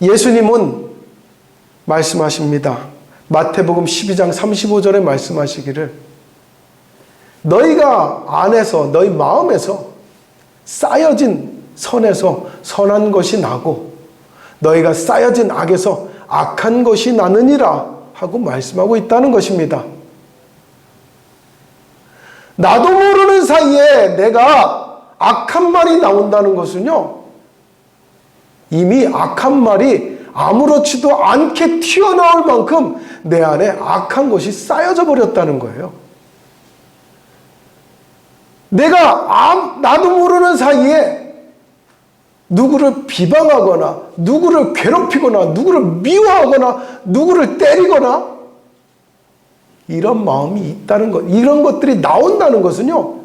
예수님은 말씀하십니다. 마태복음 12장 35절에 말씀하시기를 너희가 안에서 너희 마음에서 쌓여진 선에서 선한 것이 나고 너희가 쌓여진 악에서 악한 것이 나느니라 하고 말씀하고 있다는 것입니다. 나도 모르는 사이에 내가 악한 말이 나온다는 것은요, 이미 악한 말이 아무렇지도 않게 튀어나올 만큼 내 안에 악한 것이 쌓여져 버렸다는 거예요. 내가 나도 모르는 사이에 누구를 비방하거나 누구를 괴롭히거나 누구를 미워하거나 누구를 때리거나 이런 마음이 있다는 것, 이런 것들이 나온다는 것은요,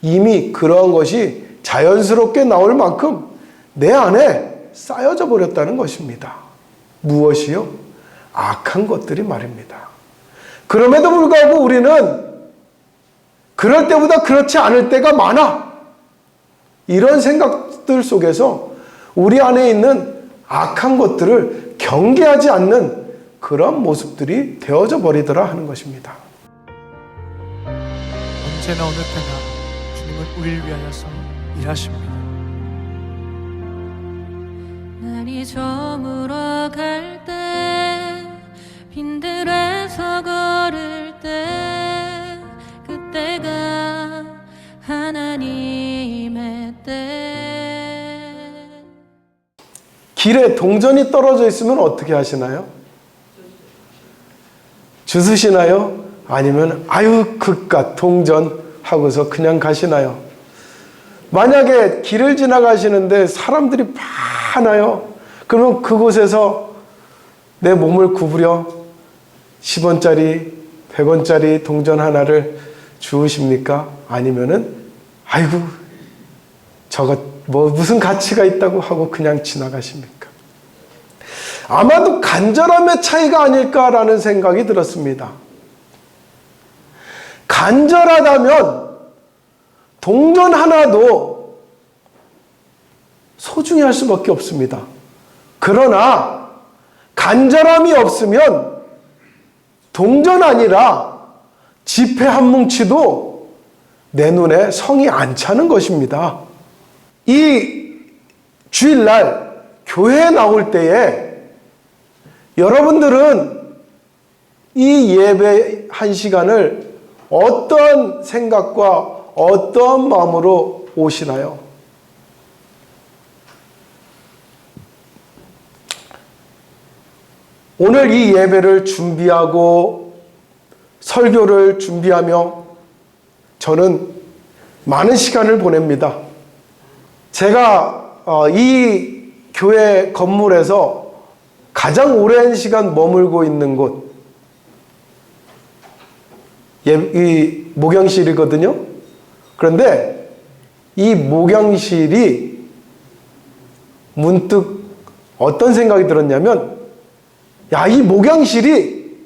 이미 그러한 것이 자연스럽게 나올 만큼 내 안에 쌓여져 버렸다는 것입니다. 무엇이요? 악한 것들이 말입니다. 그럼에도 불구하고 우리는 그럴 때보다 그렇지 않을 때가 많아. 이런 생각들 속에서 우리 안에 있는 악한 것들을 경계하지 않는 그런 모습들이 되어져 버리더라 하는 것입니다. 언제나 어느 때나 주님은 우리를 위하여서 일하십니다. 날이 저물어 갈 때 빈들에서 걸을 때 그때가 하나님의 때. 길에 동전이 떨어져 있으면 어떻게 하시나요? 주스시나요? 아니면 아유 그깟 동전 하고서 그냥 가시나요? 만약에 길을 지나가시는데 사람들이 많아요. 그러면 그곳에서 내 몸을 구부려 10원짜리, 100원짜리 동전 하나를 주우십니까? 아니면은 아이고 저것 뭐 무슨 가치가 있다고 하고 그냥 지나가십니까? 아마도 간절함의 차이가 아닐까라는 생각이 들었습니다. 간절하다면 동전 하나도 소중히 할 수밖에 없습니다. 그러나 간절함이 없으면 동전 아니라 지폐 한 뭉치도 내 눈에 성이 안 차는 것입니다. 이 주일날 교회에 나올 때에 여러분들은 이 예배 한 시간을 어떤 생각과 어떤 마음으로 오시나요? 오늘 이 예배를 준비하고 설교를 준비하며 저는 많은 시간을 보냅니다. 제가 이 교회 건물에서 가장 오랜 시간 머물고 있는 곳, 이 목양실이거든요. 그런데 이 목양실이 문득 어떤 생각이 들었냐면, 야, 이 목양실이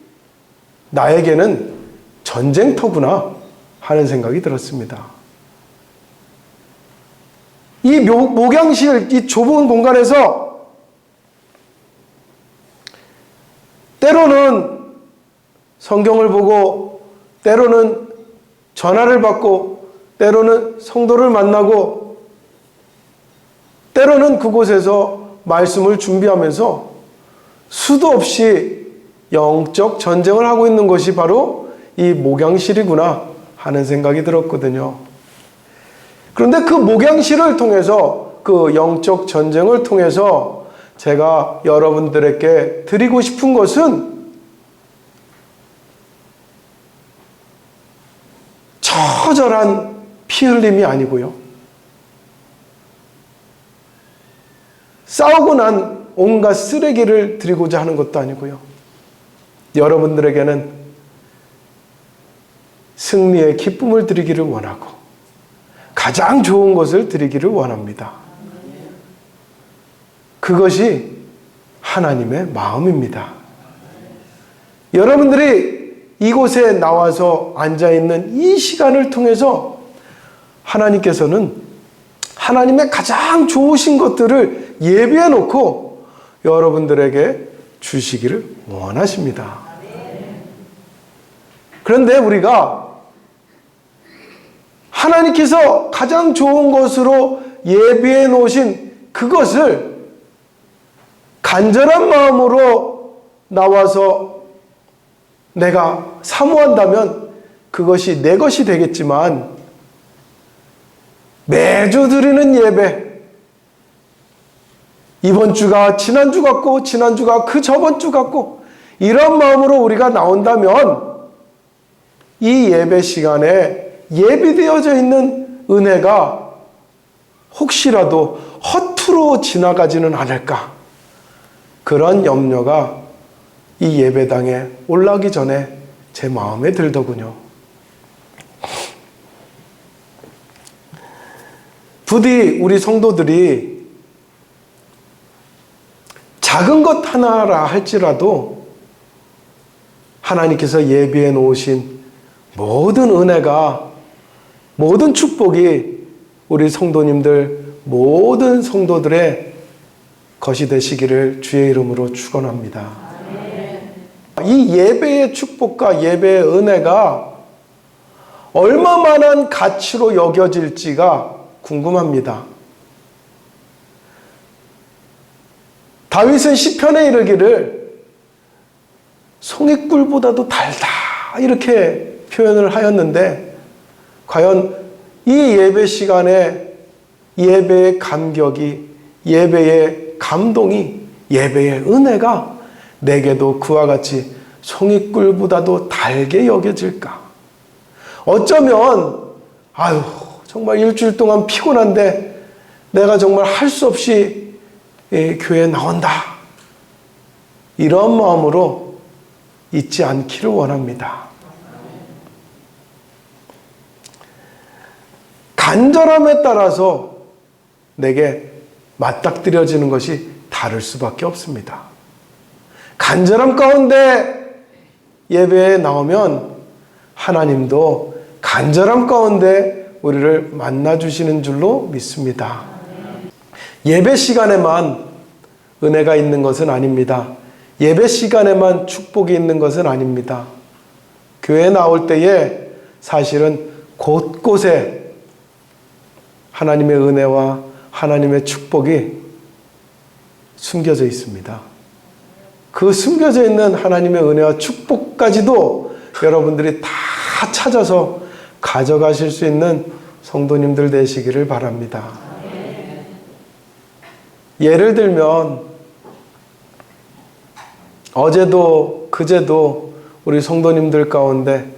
나에게는 전쟁터구나 하는 생각이 들었습니다. 이 목양실, 이 좁은 공간에서 때로는 성경을 보고, 때로는 전화를 받고, 때로는 성도를 만나고, 때로는 그곳에서 말씀을 준비하면서 수도 없이 영적 전쟁을 하고 있는 것이 바로 이 목양실이구나 하는 생각이 들었거든요. 그런데 그 목양실을 통해서, 그 영적 전쟁을 통해서 제가 여러분들에게 드리고 싶은 것은 처절한 피 흘림이 아니고요, 싸우고 난 온갖 쓰레기를 드리고자 하는 것도 아니고요, 여러분들에게는 승리의 기쁨을 드리기를 원하고 가장 좋은 것을 드리기를 원합니다. 그것이 하나님의 마음입니다. 여러분들이 이곳에 나와서 앉아있는 이 시간을 통해서 하나님께서는 하나님의 가장 좋으신 것들을 예비해 놓고 여러분들에게 주시기를 원하십니다. 그런데 우리가 하나님께서 가장 좋은 것으로 예비해 놓으신 그것을 간절한 마음으로 나와서 내가 사모한다면 그것이 내 것이 되겠지만, 매주 드리는 예배, 이번 주가 지난주 같고 지난주가 그 저번 주 같고 이런 마음으로 우리가 나온다면 이 예배 시간에 예비되어져 있는 은혜가 혹시라도 허투루 지나가지는 않을까, 그런 염려가 이 예배당에 올라오기 전에 제 마음에 들더군요. 부디 우리 성도들이 작은 것 하나라 할지라도 하나님께서 예비해 놓으신 모든 은혜가, 모든 축복이 우리 성도님들, 모든 성도들의 것이 되시기를 주의 이름으로 축원합니다. 이 예배의 축복과 예배의 은혜가 얼마만한 가치로 여겨질지가 궁금합니다. 다윗은 시편에 이르기를 송이꿀보다도 달다 이렇게 표현을 하였는데, 과연 이 예배 시간에 예배의 감격이, 예배의 감동이, 예배의 은혜가 내게도 그와 같이 송이꿀보다도 달게 여겨질까? 어쩌면 정말 일주일 동안 피곤한데 내가 정말 할 수 없이 교회에 나온다, 이런 마음으로 잊지 않기를 원합니다. 간절함에 따라서 내게 맞닥뜨려지는 것이 다를 수밖에 없습니다. 간절함 가운데 예배에 나오면 하나님도 간절함 가운데 우리를 만나주시는 줄로 믿습니다. 예배 시간에만 은혜가 있는 것은 아닙니다. 예배 시간에만 축복이 있는 것은 아닙니다. 교회에 나올 때에 사실은 곳곳에 하나님의 은혜와 하나님의 축복이 숨겨져 있습니다. 그 숨겨져 있는 하나님의 은혜와 축복까지도 여러분들이 다 찾아서 가져가실 수 있는 성도님들 되시기를 바랍니다. 예를 들면 어제도 그제도 우리 성도님들 가운데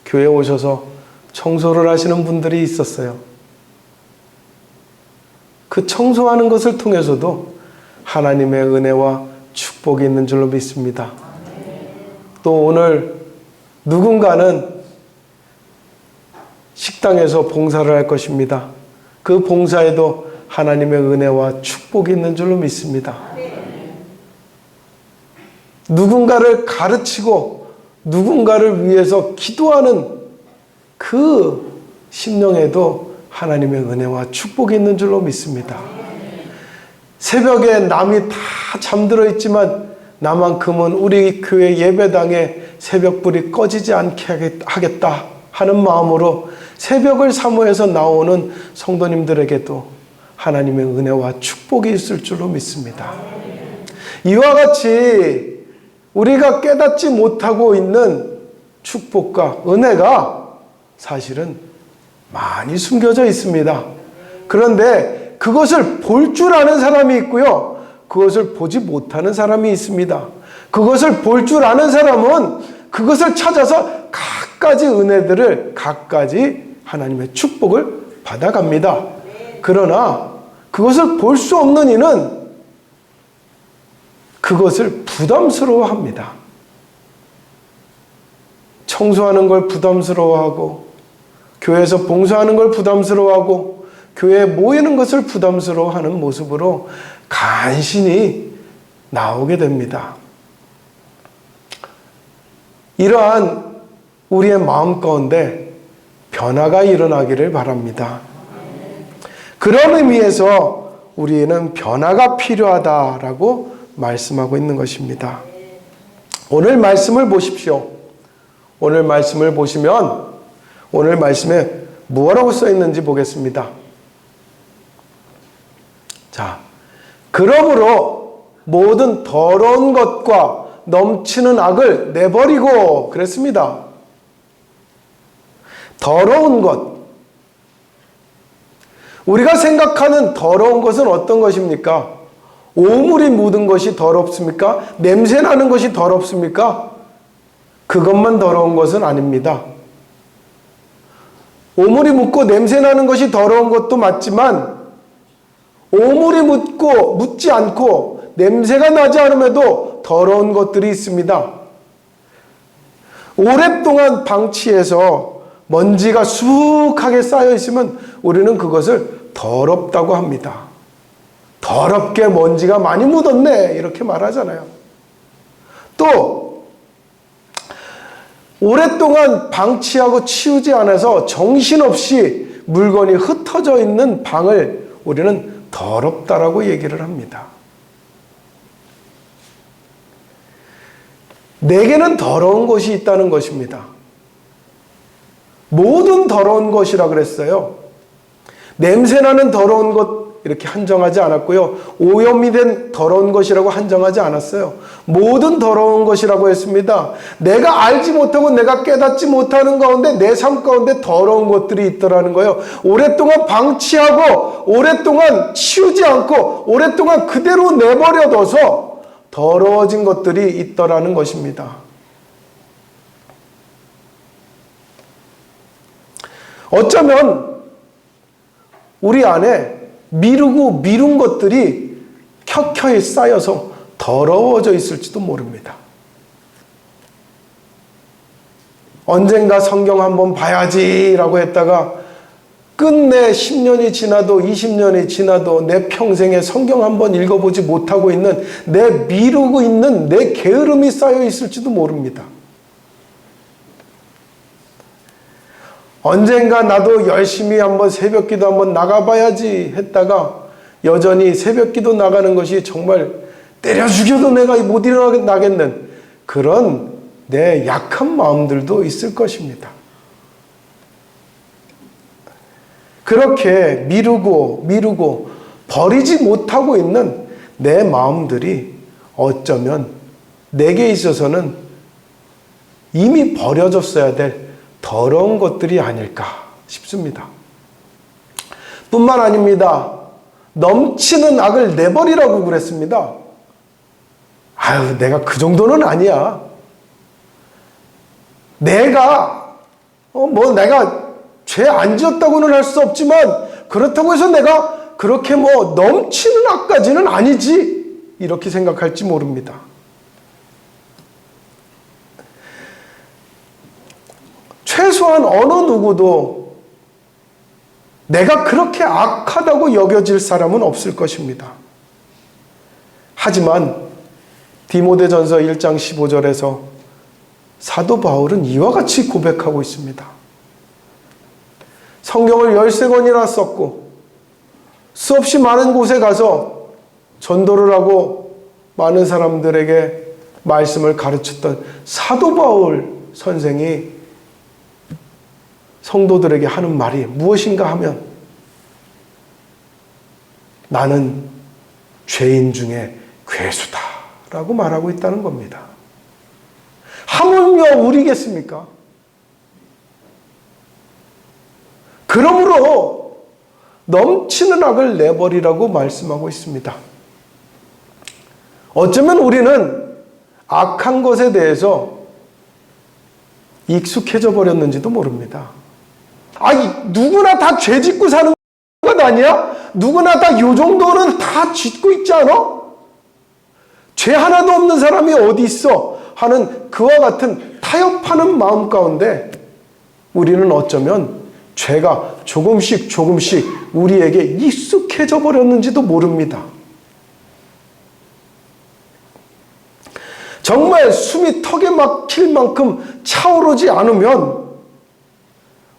교회에 오셔서 청소를 하시는 분들이 있었어요. 그 청소하는 것을 통해서도 하나님의 은혜와 축복이 있는 줄로 믿습니다. 또 오늘 누군가는 식당에서 봉사를 할 것입니다. 그 봉사에도 하나님의 은혜와 축복이 있는 줄로 믿습니다. 누군가를 가르치고 누군가를 위해서 기도하는 그 심령에도 하나님의 은혜와 축복이 있는 줄로 믿습니다. 새벽에 남이 다 잠들어 있지만 나만큼은 우리 교회 예배당에 새벽불이 꺼지지 않게 하겠다 하는 마음으로 새벽을 사모해서 나오는 성도님들에게도 하나님의 은혜와 축복이 있을 줄로 믿습니다. 이와 같이 우리가 깨닫지 못하고 있는 축복과 은혜가 사실은 많이 숨겨져 있습니다. 그런데 그것을 볼 줄 아는 사람이 있고요, 그것을 보지 못하는 사람이 있습니다. 그것을 볼 줄 아는 사람은 그것을 찾아서 각가지 은혜들을, 각가지 하나님의 축복을 받아갑니다. 그러나 그것을 볼 수 없는 이는 그것을 부담스러워합니다. 청소하는 걸 부담스러워하고, 교회에서 봉사하는 걸 부담스러워하고, 교회에 모이는 것을 부담스러워하는 모습으로 간신히 나오게 됩니다. 이러한 우리의 마음 가운데 변화가 일어나기를 바랍니다. 그런 의미에서 우리는 변화가 필요하다라고 말씀하고 있는 것입니다. 오늘 말씀을 보십시오. 오늘 말씀을 보시면 오늘 말씀에 무엇라고 써 있는지 보겠습니다. 자, 그러므로 모든 더러운 것과 넘치는 악을 내버리고 그랬습니다. 더러운 것. 우리가 생각하는 더러운 것은 어떤 것입니까? 오물이 묻은 것이 더럽습니까? 냄새 나는 것이 더럽습니까? 그것만 더러운 것은 아닙니다. 오물이 묻고 냄새 나는 것이 더러운 것도 맞지만 오물이 묻지 않고 냄새가 나지 않음에도 더러운 것들이 있습니다. 오랫동안 방치해서 먼지가 수북하게 쌓여 있으면 우리는 그것을 더럽다고 합니다. 더럽게 먼지가 많이 묻었네 이렇게 말하잖아요. 또 오랫동안 방치하고 치우지 않아서 정신없이 물건이 흩어져 있는 방을 우리는 더럽다라고 얘기를 합니다. 내게는 더러운 것이 있다는 것입니다. 모든 더러운 것이라 그랬어요. 냄새나는 더러운 것 이렇게 한정하지 않았고요. 오염이 된 더러운 것이라고 한정하지 않았어요. 모든 더러운 것이라고 했습니다. 내가 알지 못하고 내가 깨닫지 못하는 가운데 내 삶 가운데 더러운 것들이 있더라는 거예요. 오랫동안 방치하고 오랫동안 치우지 않고 오랫동안 그대로 내버려둬서 더러워진 것들이 있더라는 것입니다. 어쩌면 우리 안에 미룬 것들이 켜켜이 쌓여서 더러워져 있을지도 모릅니다. 언젠가 성경 한번 봐야지라고 했다가 끝내 10년이 지나도 20년이 지나도 내 평생에 성경 한번 읽어보지 못하고 있는 내 미루고 있는 내 게으름이 쌓여 있을지도 모릅니다. 언젠가 나도 열심히 한번 새벽기도 한번 나가봐야지 했다가 여전히 새벽기도 나가는 것이 정말 때려 죽여도 내가 못 일어나겠는 그런 내 약한 마음들도 있을 것입니다. 그렇게 미루고 버리지 못하고 있는 내 마음들이 어쩌면 내게 있어서는 이미 버려졌어야 될 더러운 것들이 아닐까 싶습니다. 뿐만 아닙니다. 넘치는 악을 내버리라고 그랬습니다. 아유, 내가 그 정도는 아니야. 내가 죄 안 지었다고는 할 수 없지만 그렇다고 해서 내가 그렇게 넘치는 악까지는 아니지 이렇게 생각할지 모릅니다. 최소한 어느 누구도 내가 그렇게 악하다고 여겨질 사람은 없을 것입니다. 하지만 디모데전서 1장 15절에서 사도 바울은 이와 같이 고백하고 있습니다. 성경을 13권이나 썼고 수없이 많은 곳에 가서 전도를 하고 많은 사람들에게 말씀을 가르쳤던 사도 바울 선생이 성도들에게 하는 말이 무엇인가 하면 나는 죄인 중에 괴수다 라고 말하고 있다는 겁니다. 하물며 우리겠습니까? 그러므로 넘치는 악을 내버리라고 말씀하고 있습니다. 어쩌면 우리는 악한 것에 대해서 익숙해져 버렸는지도 모릅니다. 누구나 다 죄 짓고 사는 것 아니야? 누구나 다 요 정도는 다 짓고 있지 않아? 죄 하나도 없는 사람이 어디 있어? 하는 그와 같은 타협하는 마음 가운데 우리는 어쩌면 죄가 조금씩 우리에게 익숙해져 버렸는지도 모릅니다. 정말 숨이 턱에 막힐 만큼 차오르지 않으면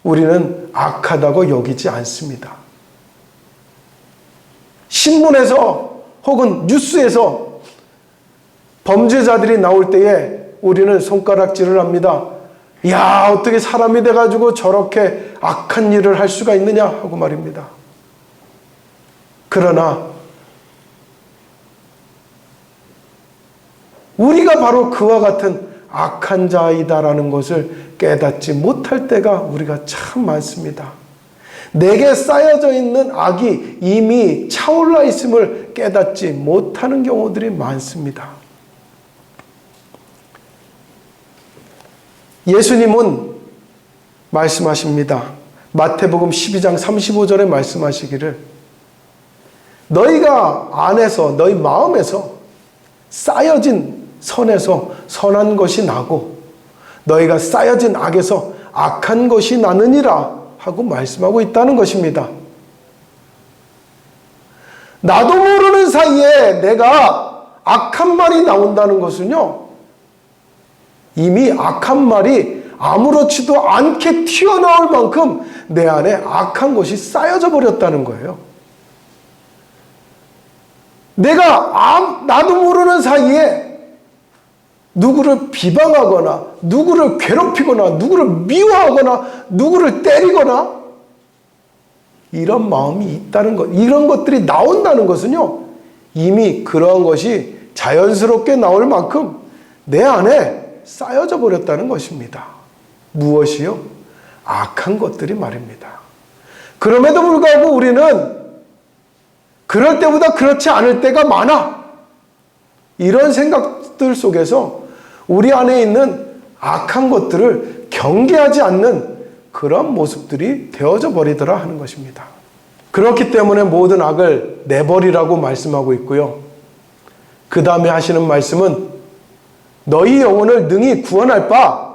우리는 악하다고 여기지 않습니다. 신문에서 혹은 뉴스에서 범죄자들이 나올 때에 우리는 손가락질을 합니다. 야, 어떻게 사람이 돼가지고 저렇게 악한 일을 할 수가 있느냐 하고 말입니다. 그러나 우리가 바로 그와 같은 악한 자이다라는 것을 깨닫지 못할 때가 우리가 참 많습니다. 내게 쌓여져 있는 악이 이미 차올라 있음을 깨닫지 못하는 경우들이 많습니다. 예수님은 말씀하십니다. 마태복음 12장 35절에 말씀하시기를 너희가 안에서 너희 마음에서 쌓여진 선에서 선한 것이 나고 너희가 쌓여진 악에서 악한 것이 나느니라 하고 말씀하고 있다는 것입니다. 나도 모르는 사이에 내가 악한 말이 나온다는 것은요, 이미 악한 말이 아무렇지도 않게 튀어나올 만큼 내 안에 악한 것이 쌓여져 버렸다는 거예요. 내가 나도 모르는 사이에 누구를 비방하거나 누구를 괴롭히거나 누구를 미워하거나 누구를 때리거나 이런 마음이 있다는 것, 이런 것들이 나온다는 것은요, 이미 그러한 것이 자연스럽게 나올 만큼 내 안에 쌓여져 버렸다는 것입니다. 무엇이요? 악한 것들이 말입니다. 그럼에도 불구하고 우리는 그럴 때보다 그렇지 않을 때가 많아. 이런 생각들 속에서 우리 안에 있는 악한 것들을 경계하지 않는 그런 모습들이 되어져 버리더라 하는 것입니다. 그렇기 때문에 모든 악을 내버리라고 말씀하고 있고요. 그 다음에 하시는 말씀은 너희 영혼을 능히 구원할 바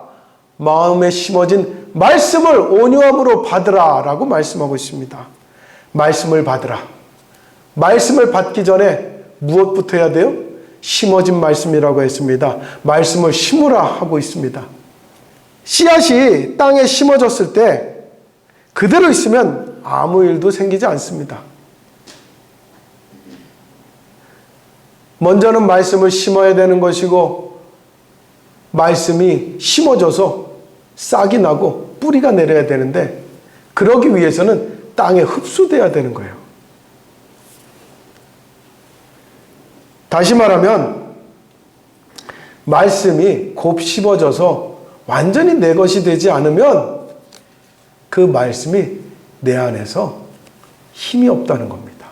마음에 심어진 말씀을 온유함으로 받으라 라고 말씀하고 있습니다. 말씀을 받으라. 말씀을 받기 전에 무엇부터 해야 돼요? 심어진 말씀이라고 했습니다. 말씀을 심으라 하고 있습니다. 씨앗이 땅에 심어졌을 때 그대로 있으면 아무 일도 생기지 않습니다. 먼저는 말씀을 심어야 되는 것이고 말씀이 심어져서 싹이 나고 뿌리가 내려야 되는데 그러기 위해서는 땅에 흡수돼야 되는 거예요. 다시 말하면 말씀이 곱씹어져서 완전히 내 것이 되지 않으면 그 말씀이 내 안에서 힘이 없다는 겁니다.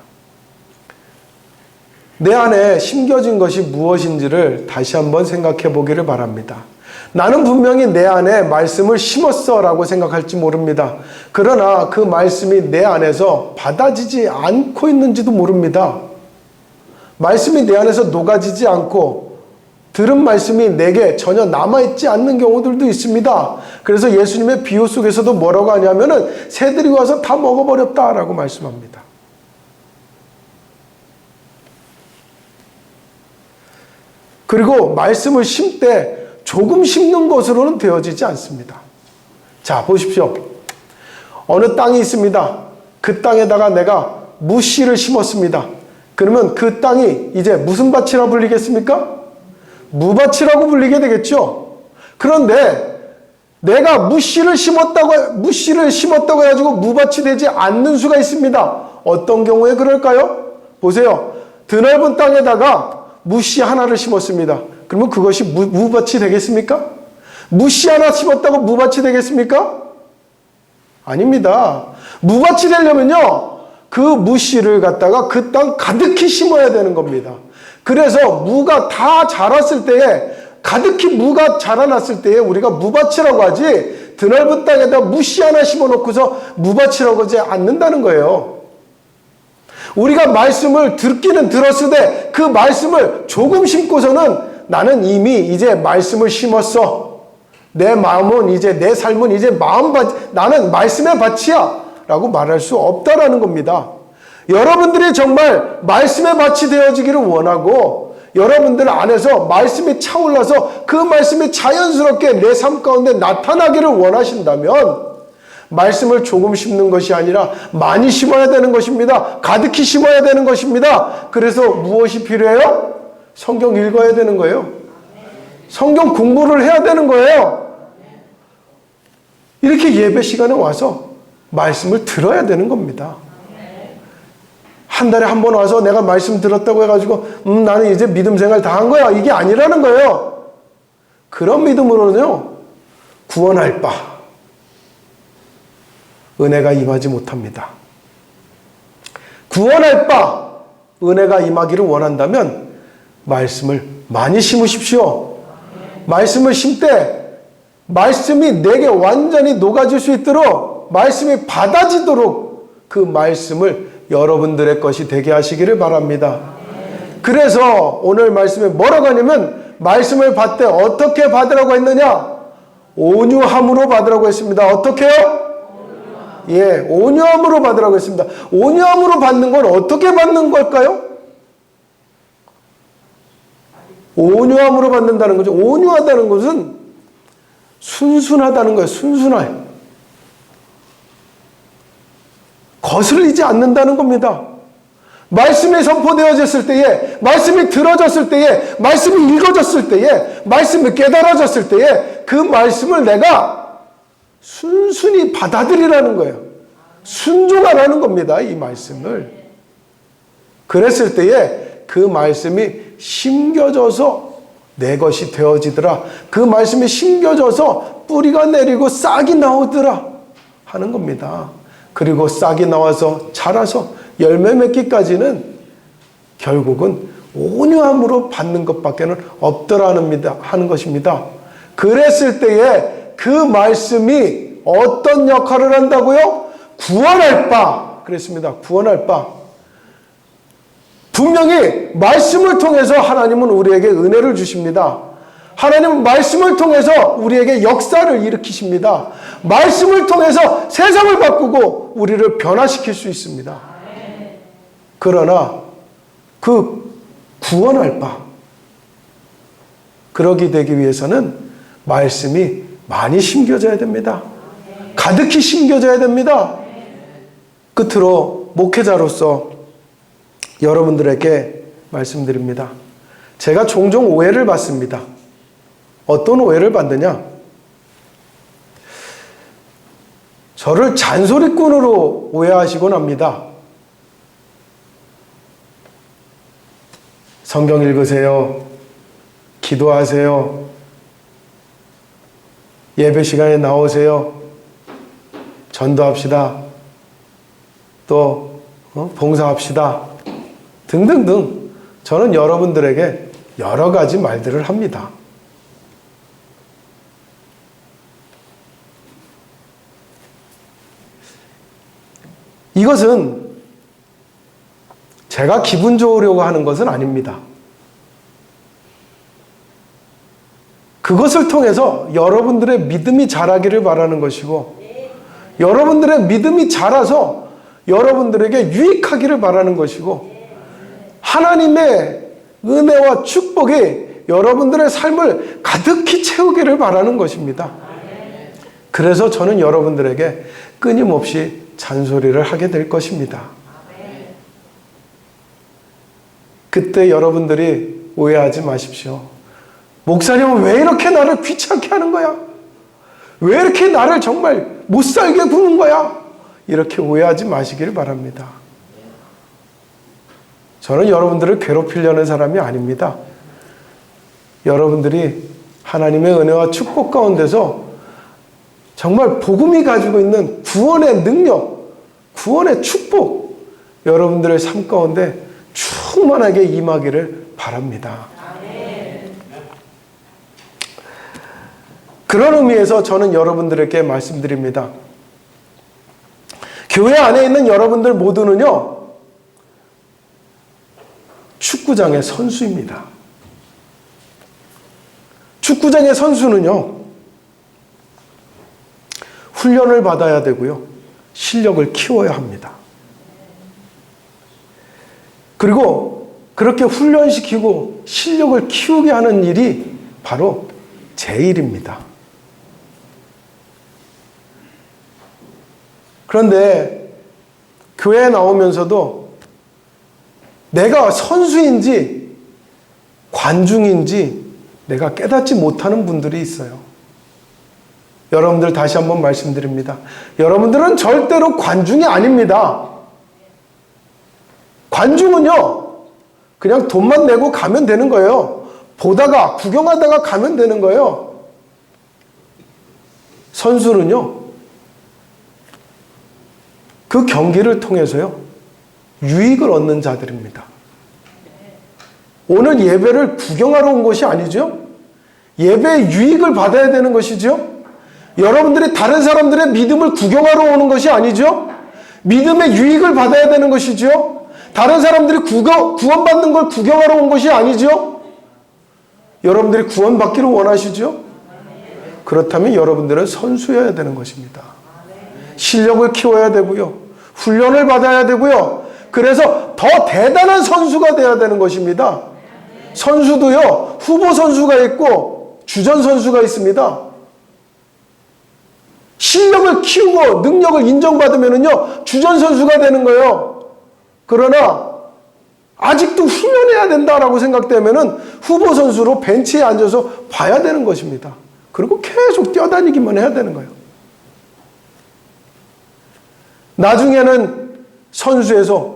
내 안에 심겨진 것이 무엇인지를 다시 한번 생각해 보기를 바랍니다. 나는 분명히 내 안에 말씀을 심었어 라고 생각할지 모릅니다. 그러나 그 말씀이 내 안에서 받아지지 않고 있는지도 모릅니다. 말씀이 내 안에서 녹아지지 않고 들은 말씀이 내게 전혀 남아있지 않는 경우들도 있습니다. 그래서 예수님의 비유 속에서도 뭐라고 하냐면은 새들이 와서 다 먹어버렸다라고 말씀합니다. 그리고 말씀을 심때 조금 심는 것으로는 되어지지 않습니다. 자, 보십시오. 어느 땅이 있습니다. 그 땅에다가 내가 무씨를 심었습니다. 그러면 그 땅이 이제 무슨 밭이라 불리겠습니까? 무밭이라고 불리게 되겠죠. 그런데 내가 무씨를 심었다고 해가지고 무밭이 되지 않는 수가 있습니다. 어떤 경우에 그럴까요? 보세요. 드넓은 땅에다가 무씨 하나를 심었습니다. 그러면 그것이 무밭이 되겠습니까? 무씨 하나 심었다고 무밭이 되겠습니까? 아닙니다. 무밭이 되려면요, 그 무씨를 갖다가 그 땅 가득히 심어야 되는 겁니다. 그래서 무가 다 자랐을 때에, 가득히 무가 자라났을 때에 우리가 무밭이라고 하지, 드넓은 땅에다 무씨 하나 심어놓고서 무밭이라고 하지 않는다는 거예요. 우리가 말씀을 듣기는 들었으되 그 말씀을 조금 심고서는 나는 이미 이제 말씀을 심었어. 내 마음은 이제, 내 삶은 이제 나는 말씀의 밭이야 라고 말할 수 없다라는 겁니다. 여러분들이 정말 말씀의 밭이 되어지기를 원하고 여러분들 안에서 말씀이 차올라서 그 말씀이 자연스럽게 내 삶 가운데 나타나기를 원하신다면 말씀을 조금 심는 것이 아니라 많이 심어야 되는 것입니다. 가득히 심어야 되는 것입니다. 그래서 무엇이 필요해요? 성경 읽어야 되는 거예요. 성경 공부를 해야 되는 거예요. 이렇게 예배 시간에 와서 말씀을 들어야 되는 겁니다. 한 달에 한 번 와서 내가 말씀 들었다고 해가지고 나는 이제 믿음 생활 다 한 거야. 이게 아니라는 거예요. 그런 믿음으로는요, 구원할 바 은혜가 임하지 못합니다. 구원할 바 은혜가 임하기를 원한다면 말씀을 많이 심으십시오. 말씀을 심때 말씀이 내게 완전히 녹아질 수 있도록, 말씀이 받아지도록 그 말씀을 여러분들의 것이 되게 하시기를 바랍니다. 그래서 오늘 말씀에 뭐라고 하냐면, 말씀을 받되 어떻게 받으라고 했느냐? 온유함으로 받으라고 했습니다. 어떻게요? 예, 온유함으로 받으라고 했습니다. 온유함으로 받는 건 어떻게 받는 걸까요? 온유함으로 받는다는 거죠. 온유하다는 것은 순순하다는 거예요. 순순해. 거슬리지 않는다는 겁니다. 말씀이 선포되어졌을 때에, 말씀이 들어졌을 때에, 말씀이 읽어졌을 때에, 말씀이 깨달아졌을 때에 그 말씀을 내가 순순히 받아들이라는 거예요. 순종하라는 겁니다. 이 말씀을. 그랬을 때에 그 말씀이 심겨져서 내 것이 되어지더라. 그 말씀이 심겨져서 뿌리가 내리고 싹이 나오더라 하는 겁니다. 그리고 싹이 나와서 자라서 열매 맺기까지는 결국은 온유함으로 받는 것밖에는 없더라는 하는 것입니다. 그랬을 때에 그 말씀이 어떤 역할을 한다고요? 구원할 바. 그랬습니다. 구원할 바. 분명히 말씀을 통해서 하나님은 우리에게 은혜를 주십니다. 하나님은 말씀을 통해서 우리에게 역사를 일으키십니다. 말씀을 통해서 세상을 바꾸고 우리를 변화시킬 수 있습니다. 그러나 그 구원할 바, 그러기 되기 위해서는 말씀이 많이 심겨져야 됩니다. 가득히 심겨져야 됩니다. 끝으로 목회자로서 여러분들에게 말씀드립니다. 제가 종종 오해를 받습니다. 어떤 오해를 받느냐? 저를 잔소리꾼으로 오해하시곤 합니다. 성경 읽으세요. 기도하세요. 예배 시간에 나오세요. 전도합시다. 또 봉사합시다. 등등등. 저는 여러분들에게 여러 가지 말들을 합니다. 이것은 제가 기분 좋으려고 하는 것은 아닙니다. 그것을 통해서 여러분들의 믿음이 자라기를 바라는 것이고, 여러분들의 믿음이 자라서 여러분들에게 유익하기를 바라는 것이고, 하나님의 은혜와 축복이 여러분들의 삶을 가득히 채우기를 바라는 것입니다. 그래서 저는 여러분들에게 끊임없이 잔소리를 하게 될 것입니다. 그때 여러분들이 오해하지 마십시오. 목사님은 왜 이렇게 나를 귀찮게 하는 거야? 왜 이렇게 나를 정말 못살게 구는 거야? 이렇게 오해하지 마시길 바랍니다. 저는 여러분들을 괴롭히려는 사람이 아닙니다. 여러분들이 하나님의 은혜와 축복 가운데서 정말 복음이 가지고 있는 구원의 능력, 구원의 축복, 여러분들의 삶 가운데 충만하게 임하기를 바랍니다. 그런 의미에서 저는 여러분들에게 말씀드립니다. 교회 안에 있는 여러분들 모두는요, 축구장의 선수입니다. 축구장의 선수는요, 훈련을 받아야 되고요, 실력을 키워야 합니다. 그리고 그렇게 훈련시키고 실력을 키우게 하는 일이 바로 제 일입니다. 그런데 교회에 나오면서도 내가 선수인지 관중인지 내가 깨닫지 못하는 분들이 있어요. 여러분들 다시 한번 말씀드립니다. 여러분들은 절대로 관중이 아닙니다. 관중은요, 그냥 돈만 내고 가면 되는 거예요. 보다가, 구경하다가 가면 되는 거예요. 선수는요, 그 경기를 통해서요, 유익을 얻는 자들입니다. 오늘 예배를 구경하러 온 것이 아니죠? 예배의 유익을 받아야 되는 것이죠? 여러분들이 다른 사람들의 믿음을 구경하러 오는 것이 아니죠? 믿음의 유익을 받아야 되는 것이죠? 다른 사람들이 구원받는 걸 구경하러 온 것이 아니죠? 여러분들이 구원받기를 원하시죠? 그렇다면 여러분들은 선수여야 되는 것입니다. 실력을 키워야 되고요. 훈련을 받아야 되고요. 그래서 더 대단한 선수가 되어야 되는 것입니다. 선수도요, 후보 선수가 있고 주전 선수가 있습니다. 실력을 키우고 능력을 인정받으면요, 주전 선수가 되는 거예요. 그러나 아직도 훈련해야 된다라고 생각되면은 후보 선수로 벤치에 앉아서 봐야 되는 것입니다. 그리고 계속 뛰어다니기만 해야 되는 거예요. 나중에는 선수에서,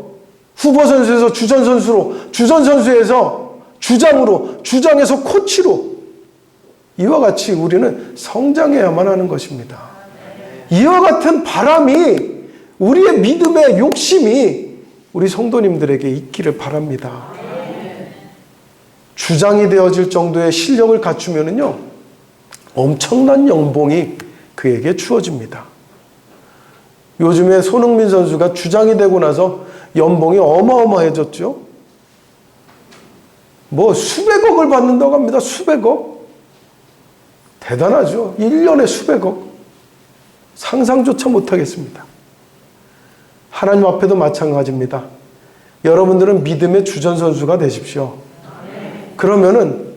후보 선수에서 주전 선수로, 주전 선수에서 주장으로, 주장에서 코치로, 이와 같이 우리는 성장해야만 하는 것입니다. 이와 같은 바람이, 우리의 믿음의 욕심이 우리 성도님들에게 있기를 바랍니다. 주장이 되어질 정도의 실력을 갖추면은요, 엄청난 연봉이 그에게 주어집니다. 요즘에 손흥민 선수가 주장이 되고 나서 연봉이 어마어마해졌죠. 뭐 수백억을 받는다고 합니다. 수백억. 대단하죠. 1년에 수백억. 상상조차 못하겠습니다. 하나님 앞에도 마찬가지입니다. 여러분들은 믿음의 주전 선수가 되십시오. 그러면은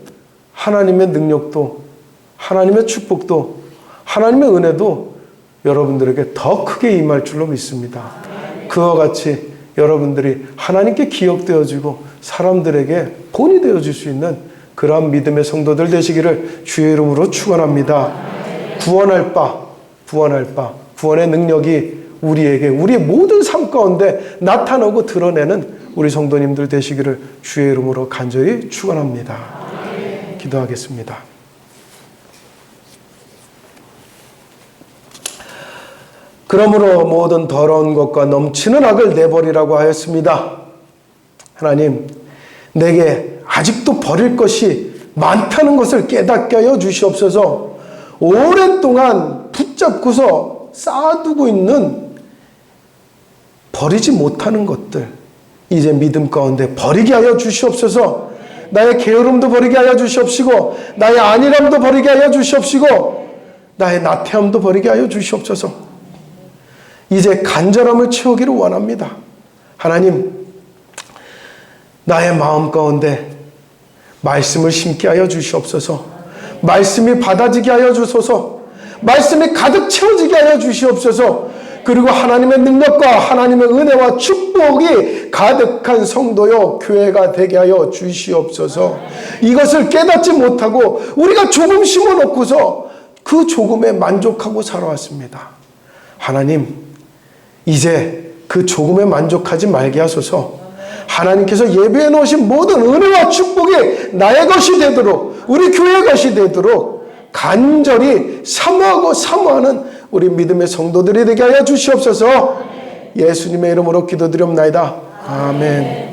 하나님의 능력도, 하나님의 축복도, 하나님의 은혜도 여러분들에게 더 크게 임할 줄로 믿습니다. 그와 같이 여러분들이 하나님께 기억되어지고 사람들에게 본이 되어질 수 있는 그러한 믿음의 성도들 되시기를 주의 이름으로 축원합니다. 구원할 바, 구원의 능력이 우리에게, 우리의 모든 삶 가운데 나타나고 드러내는 우리 성도님들 되시기를 주의 이름으로 간절히 축원합니다. 기도하겠습니다. 그러므로 모든 더러운 것과 넘치는 악을 내버리라고 하였습니다. 하나님, 내게 아직도 버릴 것이 많다는 것을 깨닫게 하여 주시옵소서. 오랫동안 붙잡고서 쌓아두고 있는 버리지 못하는 것들, 이제 믿음 가운데 버리게 하여 주시옵소서. 나의 게으름도 버리게 하여 주시옵시고, 나의 안일함도 버리게 하여 주시옵시고, 나의 나태함도 버리게 하여 주시옵소서. 이제 간절함을 채우기를 원합니다. 하나님, 나의 마음 가운데 말씀을 심게 하여 주시옵소서. 말씀이 받아지게 하여 주소서. 말씀이 가득 채워지게 하여 주시옵소서. 그리고 하나님의 능력과 하나님의 은혜와 축복이 가득한 성도요 교회가 되게 하여 주시옵소서. 이것을 깨닫지 못하고 우리가 조금 심어놓고서 그 조금에 만족하고 살아왔습니다. 하나님, 이제 그 조금에 만족하지 말게 하소서. 하나님께서 예배해 놓으신 모든 은혜와 축복이 나의 것이 되도록, 우리 교회의 것이 되도록 간절히 사모하고 사모하는 우리 믿음의 성도들이 되게 하여 주시옵소서. 예수님의 이름으로 기도드리옵나이다. 아멘.